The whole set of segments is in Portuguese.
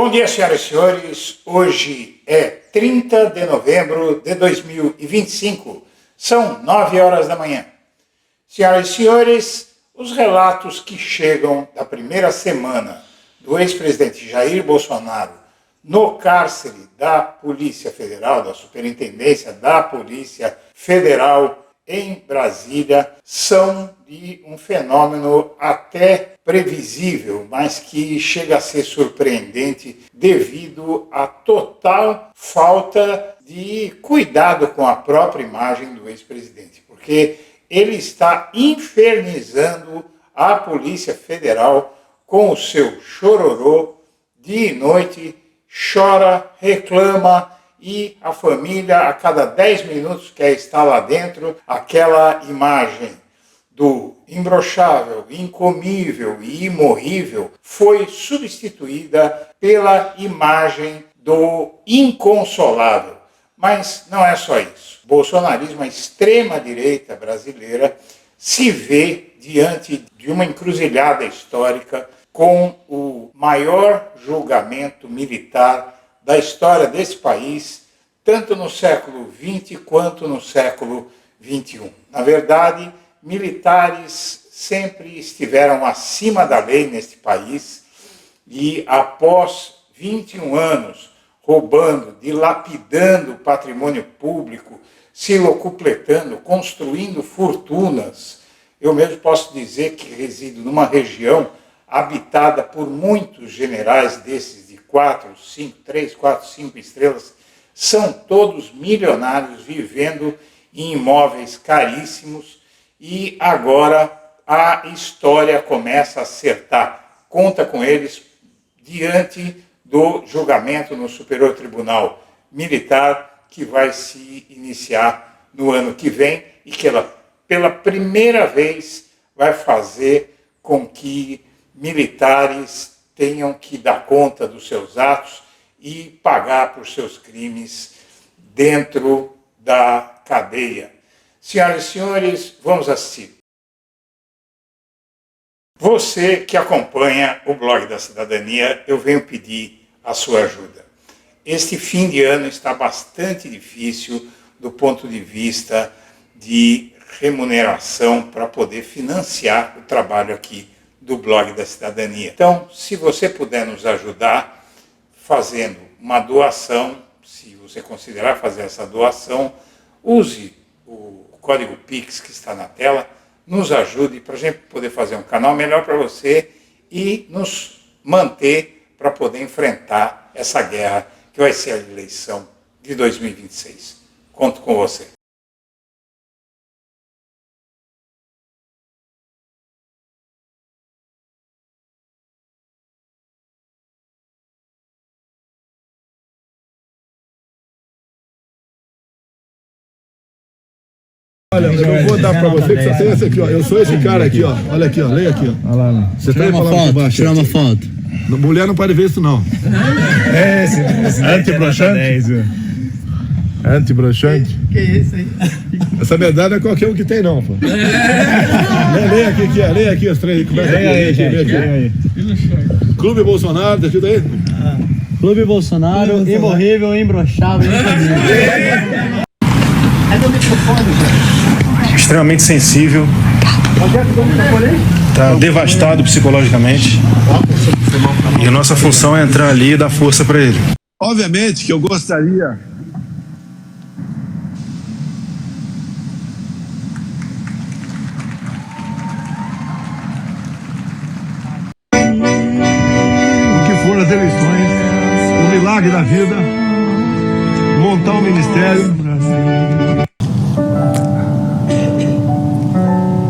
Bom dia, senhoras e senhores. Hoje é 30 de novembro de 2025. São 9 horas da manhã. Senhoras e senhores, os relatos que chegam da primeira semana do ex-presidente Jair Bolsonaro no cárcere da Polícia Federal, da Superintendência da Polícia Federal em Brasília, são de um fenômeno até previsível, mas que chega a ser surpreendente devido à total falta de cuidado com a própria imagem do ex-presidente, porque ele está infernizando a Polícia Federal com o seu chororô dia e noite, chora, reclama, e a família, a cada 10 minutos quer estar lá dentro, aquela imagem do imbrochável, incomível e imorrível foi substituída pela imagem do inconsolável. Mas não é só isso. O bolsonarismo, a extrema-direita brasileira, se vê diante de uma encruzilhada histórica com o maior julgamento militar da história desse país, tanto no século XX quanto no século XXI. Na verdade, militares sempre estiveram acima da lei neste país e, após 21 anos roubando, dilapidando o patrimônio público, se locupletando, construindo fortunas, eu mesmo posso dizer que resido numa região habitada por muitos generais desses de 3, 4, 5 estrelas, são todos milionários vivendo em imóveis caríssimos e agora a história começa a acertar. Conta com eles diante do julgamento no Superior Tribunal Militar que vai se iniciar no ano que vem e que ela, pela primeira vez, vai fazer com que militares tenham que dar conta dos seus atos e pagar por seus crimes dentro da cadeia. Senhoras e senhores, vamos assistir. Você que acompanha o blog da Cidadania, eu venho pedir a sua ajuda. Este fim de ano está bastante difícil do ponto de vista de remuneração para poder financiar o trabalho aqui do blog da Cidadania. Então, se você puder nos ajudar fazendo uma doação, se você considerar fazer essa doação, use o código Pix que está na tela, nos ajude para a gente poder fazer um canal melhor para você e nos manter para poder enfrentar essa guerra que vai ser a eleição de 2026. Conto com você. Olha, eu não vou dar pra você, que só tem essa aqui, ó. Eu sou esse cara aqui, ó. Olha aqui, ó. Leia aqui, ó. Olha lá. Você tira uma foto, tira uma foto. Mulher não pode ver isso, não. É esse antibroxante? Antibroxante? Que é esse aí? Essa medalha é qualquer um que tem, não, pô. Leia aqui, leia aqui os três. Leia aí, gente. Leia aí. Clube Bolsonaro, tá escrito aí? Clube Bolsonaro, imorrível, imbrochável, incomível. É do microfone, gente. Extremamente sensível. Está devastado psicologicamente. E a nossa função é entrar ali e dar força para ele. Obviamente que eu gostaria... O que foram as eleições, o milagre da vida, montar um ministério...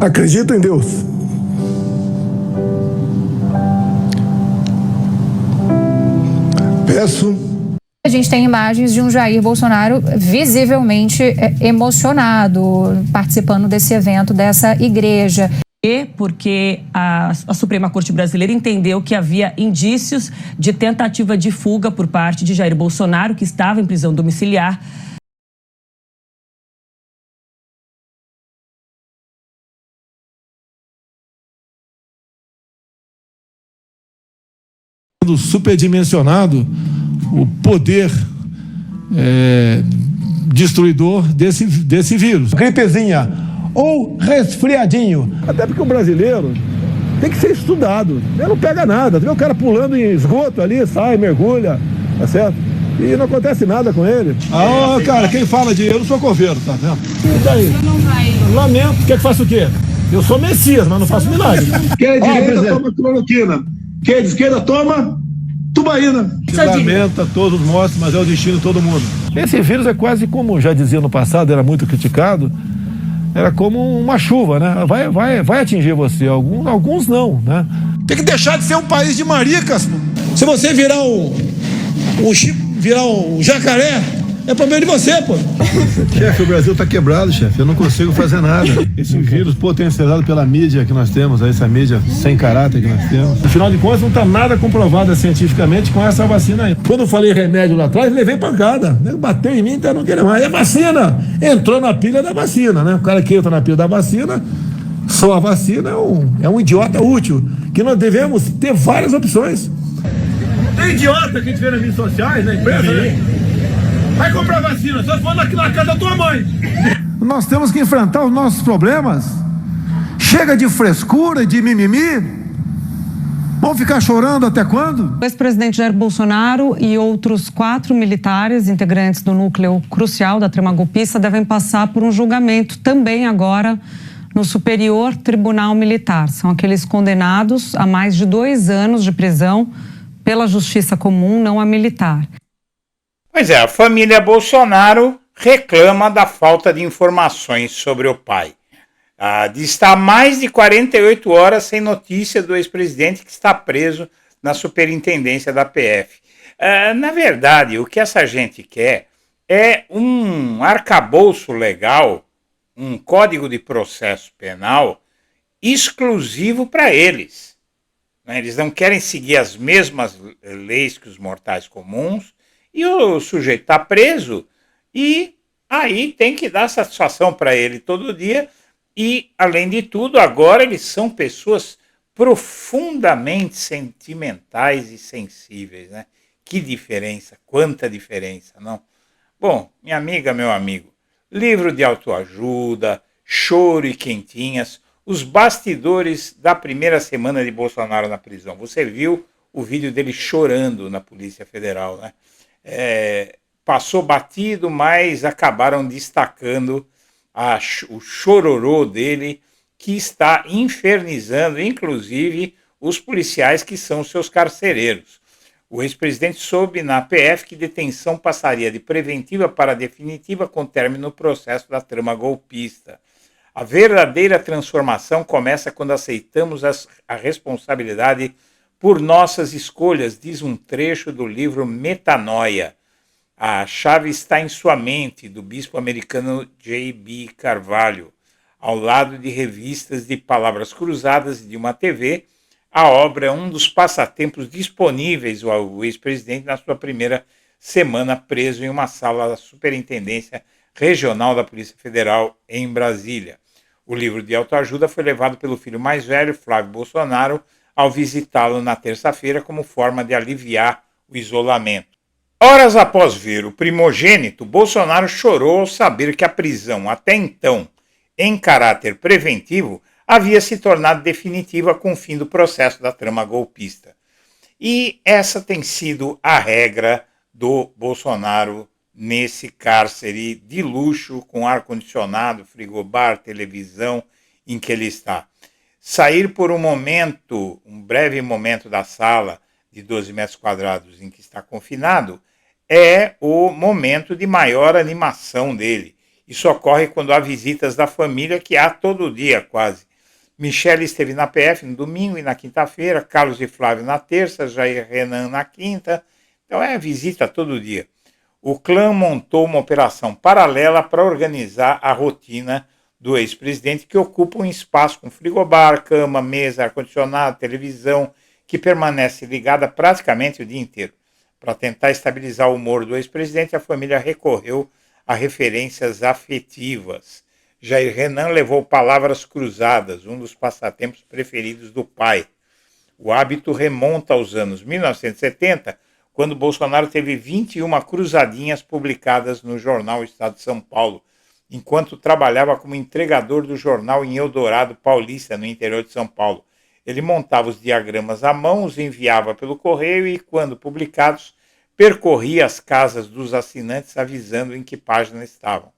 Acredito em Deus. Peço. A gente tem imagens de um Jair Bolsonaro visivelmente emocionado, participando desse evento, dessa igreja. Porque a Suprema Corte Brasileira entendeu que havia indícios de tentativa de fuga por parte de Jair Bolsonaro, que estava em prisão domiciliar. Superdimensionado o poder destruidor desse vírus. Gripezinha ou resfriadinho. Até porque o brasileiro tem que ser estudado. Ele não pega nada. Vê o cara pulando em esgoto ali, sai, mergulha, tá certo? E não acontece nada com ele. Cara, quem fala de eu não sou coveiro, tá vendo? E daí? Lamento. Quer que faça o quê? Eu sou Messias, mas não faço milagre. Quem é de direita toma cloroquina. Quem é de esquerda toma tubaína. Lamenta todos os mortos, mas é o destino de todo mundo. Esse vírus é quase como, já dizia no passado, era muito criticado, era como uma chuva, né? Vai atingir você, alguns não, né? Tem que deixar de ser um país de maricas. Se você virar um jacaré, é problema de você, pô. Chefe, o Brasil tá quebrado, chefe. Eu não consigo fazer nada. Esse vírus potencializado pela mídia que nós temos, essa mídia sem caráter que nós temos. Afinal de contas, não tá nada comprovado cientificamente com essa vacina aí. Quando eu falei remédio lá atrás, levei pancada. Bateu em mim, então não queria mais. É vacina! Entrou na pilha da vacina, né? O cara que entra na pilha da vacina, só a vacina é um idiota útil. Que nós devemos ter várias opções. Tem idiota que a gente vê nas redes sociais, na empresa, né? Vai comprar vacina, só for na casa da tua mãe. Nós temos que enfrentar os nossos problemas. Chega de frescura e de mimimi. Vamos ficar chorando até quando? O ex-presidente Jair Bolsonaro e outros 4 militares, integrantes do núcleo crucial da trama golpista, devem passar por um julgamento também agora no Superior Tribunal Militar. São aqueles condenados a mais de 2 anos de prisão pela justiça comum, não a militar. Pois é, a família Bolsonaro reclama da falta de informações sobre o pai. De estar mais de 48 horas sem notícia do ex-presidente que está preso na superintendência da PF. Na verdade, o que essa gente quer é um arcabouço legal, um código de processo penal exclusivo para eles. Eles não querem seguir as mesmas leis que os mortais comuns, e o sujeito está preso e aí tem que dar satisfação para ele todo dia. E, além de tudo, agora eles são pessoas profundamente sentimentais e sensíveis, né? Que diferença, quanta diferença, não? Bom, minha amiga, meu amigo, livro de autoajuda, choro e quentinhas, os bastidores da primeira semana de Bolsonaro na prisão. Você viu o vídeo dele chorando na Polícia Federal, né? Passou batido, mas acabaram destacando o chororô dele, que está infernizando, inclusive, os policiais que são seus carcereiros. O ex-presidente soube na PF que detenção passaria de preventiva para definitiva com término no processo da trama golpista. A verdadeira transformação começa quando aceitamos a responsabilidade por nossas escolhas, diz um trecho do livro Metanoia. A chave está em sua mente, do bispo americano J.B. Carvalho. Ao lado de revistas de palavras cruzadas e de uma TV, a obra é um dos passatempos disponíveis ao ex-presidente na sua primeira semana preso em uma sala da Superintendência Regional da Polícia Federal em Brasília. O livro de autoajuda foi levado pelo filho mais velho, Flávio Bolsonaro, ao visitá-lo na terça-feira como forma de aliviar o isolamento. Horas após ver o primogênito, Bolsonaro chorou ao saber que a prisão, até então, em caráter preventivo, havia se tornado definitiva com o fim do processo da trama golpista. E essa tem sido a regra do Bolsonaro nesse cárcere de luxo, com ar-condicionado, frigobar, televisão, em que ele está. Sair por um breve momento da sala de 12 metros quadrados em que está confinado, é o momento de maior animação dele. Isso ocorre quando há visitas da família, que há todo dia quase. Michele esteve na PF no domingo e na quinta-feira, Carlos e Flávio na terça, Jair Renan na quinta. Então é visita todo dia. O clã montou uma operação paralela para organizar a rotina do ex-presidente, que ocupa um espaço com frigobar, cama, mesa, ar-condicionado, televisão, que permanece ligada praticamente o dia inteiro. Para tentar estabilizar o humor do ex-presidente, a família recorreu a referências afetivas. Jair Renan levou palavras cruzadas, um dos passatempos preferidos do pai. O hábito remonta aos anos 1970, quando Bolsonaro teve 21 cruzadinhas publicadas no jornal Estado de São Paulo, enquanto trabalhava como entregador do jornal em Eldorado Paulista, no interior de São Paulo. Ele montava os diagramas à mão, os enviava pelo correio e, quando publicados, percorria as casas dos assinantes avisando em que página estavam.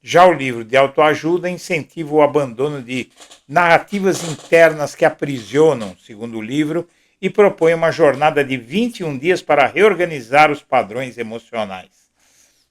Já o livro de autoajuda incentiva o abandono de narrativas internas que aprisionam, segundo o livro, e propõe uma jornada de 21 dias para reorganizar os padrões emocionais.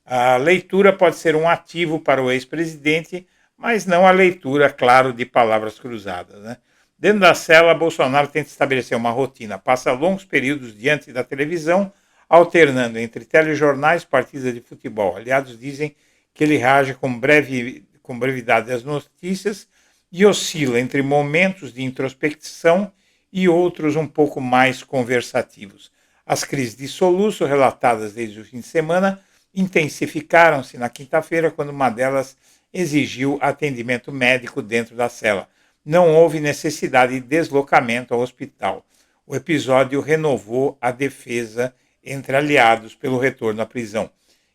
A leitura pode ser um ativo para o ex-presidente, mas não a leitura, claro, de palavras cruzadas, né? Dentro da cela, Bolsonaro tenta estabelecer uma rotina, passa longos períodos diante da televisão, alternando entre telejornais e partidas de futebol. Aliados dizem que ele reage com brevidade às notícias e oscila entre momentos de introspecção e outros um pouco mais conversativos. As crises de soluço, relatadas desde o fim de semana, intensificaram-se na quinta-feira, quando uma delas exigiu atendimento médico dentro da cela. Não houve necessidade de deslocamento ao hospital. O episódio renovou a defesa entre aliados pelo retorno à prisão.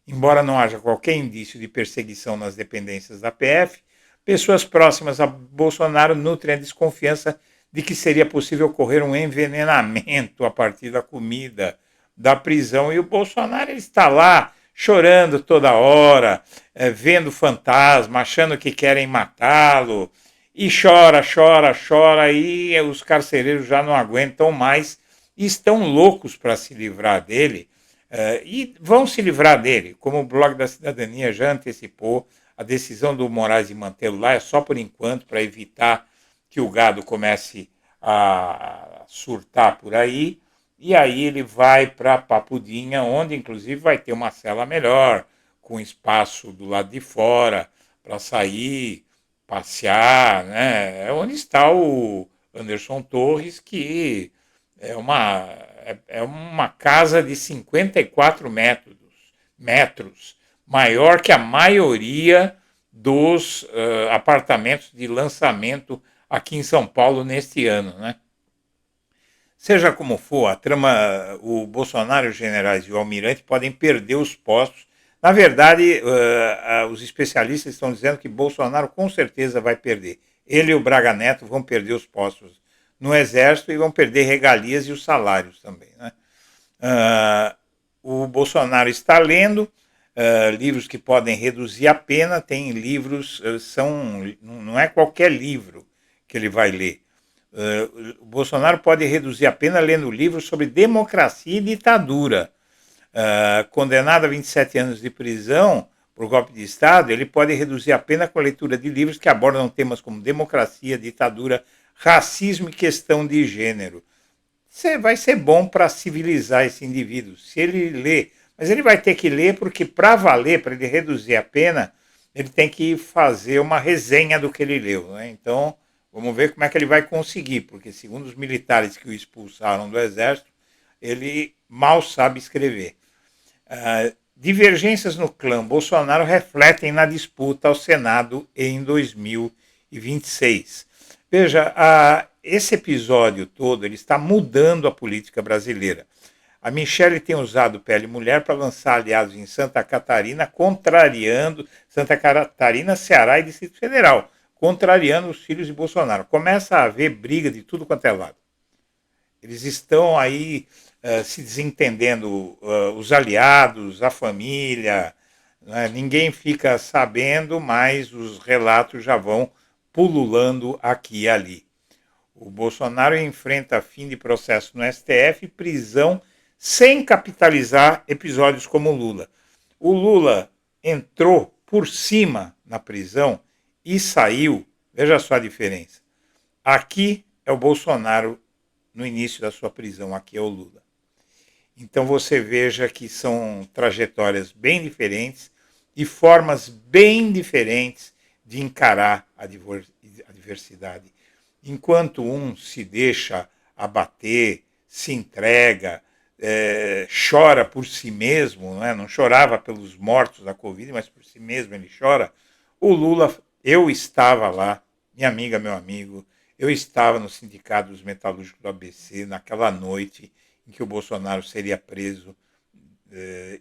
Embora não haja qualquer indício de perseguição nas dependências da PF, pessoas próximas a Bolsonaro nutrem a desconfiança de que seria possível ocorrer um envenenamento a partir da comida da prisão. E o Bolsonaro está lá chorando toda hora, vendo fantasma, achando que querem matá-lo, e chora, e os carcereiros já não aguentam mais e estão loucos para se livrar dele, e vão se livrar dele. Como o Blog da Cidadania já antecipou, a decisão do Moraes de mantê-lo lá é só por enquanto, para evitar que o gado comece a surtar por aí, e aí ele vai para Papudinha, onde inclusive vai ter uma cela melhor, com espaço do lado de fora, para sair, passear, né? É onde está o Anderson Torres, que é uma casa de 54 metros, maior que a maioria dos apartamentos de lançamento aqui em São Paulo neste ano, né? Seja como for, a trama, o Bolsonaro, os generais e o almirante podem perder os postos. Na verdade, os especialistas estão dizendo que Bolsonaro com certeza vai perder. Ele e o Braga Neto vão perder os postos no Exército e vão perder regalias e os salários também, né? O Bolsonaro está lendo livros que podem reduzir a pena. Tem livros, não é qualquer livro que ele vai ler. O Bolsonaro pode reduzir a pena lendo livros sobre democracia e ditadura. Condenado a 27 anos de prisão por golpe de Estado, ele pode reduzir a pena com a leitura de livros que abordam temas como democracia, ditadura, racismo e questão de gênero. Isso vai ser bom para civilizar esse indivíduo, se ele ler. Mas ele vai ter que ler porque, para valer, para ele reduzir a pena, ele tem que fazer uma resenha do que ele leu, né? Então, vamos ver como é que ele vai conseguir, porque, segundo os militares que o expulsaram do Exército, ele mal sabe escrever. Divergências no clã Bolsonaro refletem na disputa ao Senado em 2026. Veja, esse episódio todo ele está mudando a política brasileira. A Michele tem usado Pele Mulher para lançar aliados em Santa Catarina, Santa Catarina, Ceará e Distrito Federal, contrariando os filhos de Bolsonaro. Começa a haver briga de tudo quanto é lado. Eles estão aí se desentendendo, os aliados, a família, né? Ninguém fica sabendo, mas os relatos já vão pululando aqui e ali. O Bolsonaro enfrenta fim de processo no STF e prisão sem capitalizar episódios como o Lula. O Lula entrou por cima na prisão e saiu. Veja só a diferença. Aqui é o Bolsonaro no início da sua prisão, aqui é o Lula. Então você veja que são trajetórias bem diferentes e formas bem diferentes de encarar a diversidade. Enquanto um se deixa abater, se entrega, chora por si mesmo, né? Não chorava pelos mortos da Covid, mas por si mesmo ele chora. O Lula, eu estava lá, minha amiga, meu amigo, Eu estava no Sindicato dos Metalúrgicos do ABC naquela noite em que o Bolsonaro seria preso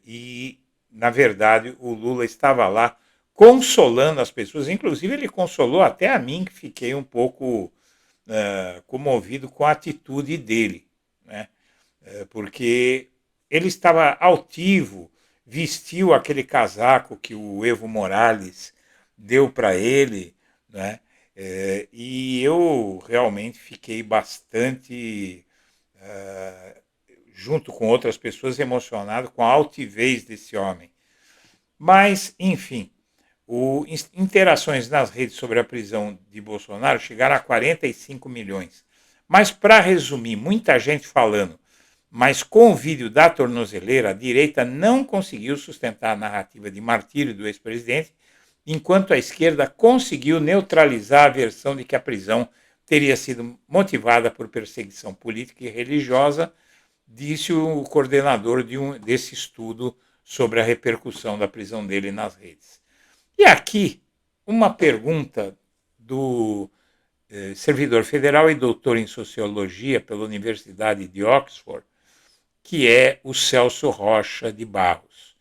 e, na verdade, o Lula estava lá consolando as pessoas. Inclusive, ele consolou até a mim, que fiquei um pouco comovido com a atitude dele, né? Porque ele estava altivo, vestiu aquele casaco que o Evo Morales deu para ele, né? E eu realmente fiquei bastante, junto com outras pessoas, emocionado com a altivez desse homem. Mas, enfim, interações nas redes sobre a prisão de Bolsonaro chegaram a 45 milhões. Mas, para resumir, muita gente falando, mas com o vídeo da tornozeleira, a direita não conseguiu sustentar a narrativa de martírio do ex-presidente, enquanto a esquerda conseguiu neutralizar a versão de que a prisão teria sido motivada por perseguição política e religiosa, disse o coordenador desse estudo sobre a repercussão da prisão dele nas redes. E aqui, uma pergunta do servidor federal e doutor em sociologia pela Universidade de Oxford, que é o Celso Rocha de Barros.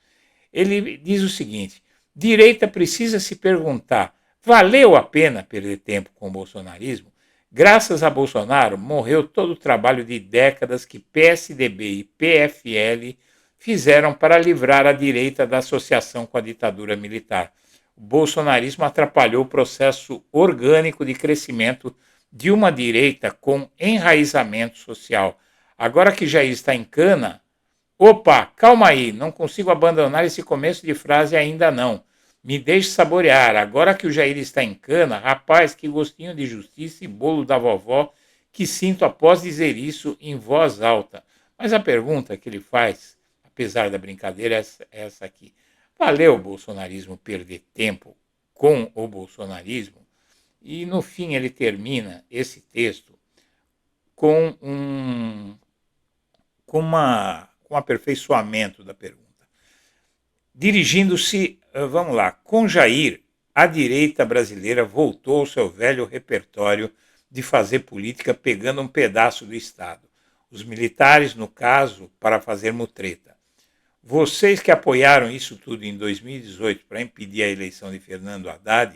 Ele diz o seguinte: direita precisa se perguntar, valeu a pena perder tempo com o bolsonarismo? Graças a Bolsonaro, morreu todo o trabalho de décadas que PSDB e PFL fizeram para livrar a direita da associação com a ditadura militar. O bolsonarismo atrapalhou o processo orgânico de crescimento de uma direita com enraizamento social. Agora que Jair está em cana, opa, calma aí, não consigo abandonar esse começo de frase ainda não. Me deixe saborear, agora que o Jair está em cana, rapaz, que gostinho de justiça e bolo da vovó que sinto após dizer isso em voz alta. Mas a pergunta que ele faz, apesar da brincadeira, é essa aqui. Valeu o bolsonarismo perder tempo com o bolsonarismo? E no fim ele termina esse texto com um aperfeiçoamento da pergunta. Dirigindo-se, vamos lá, com Jair, a direita brasileira voltou ao seu velho repertório de fazer política pegando um pedaço do Estado. Os militares, no caso, para fazer mutreta. Vocês que apoiaram isso tudo em 2018 para impedir a eleição de Fernando Haddad,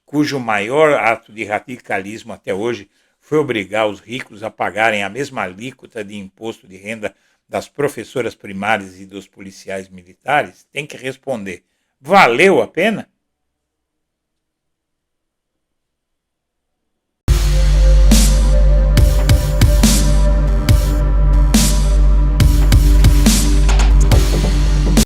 cujo maior ato de radicalismo até hoje foi obrigar os ricos a pagarem a mesma alíquota de imposto de renda das professoras primárias e dos policiais militares, tem que responder, valeu a pena?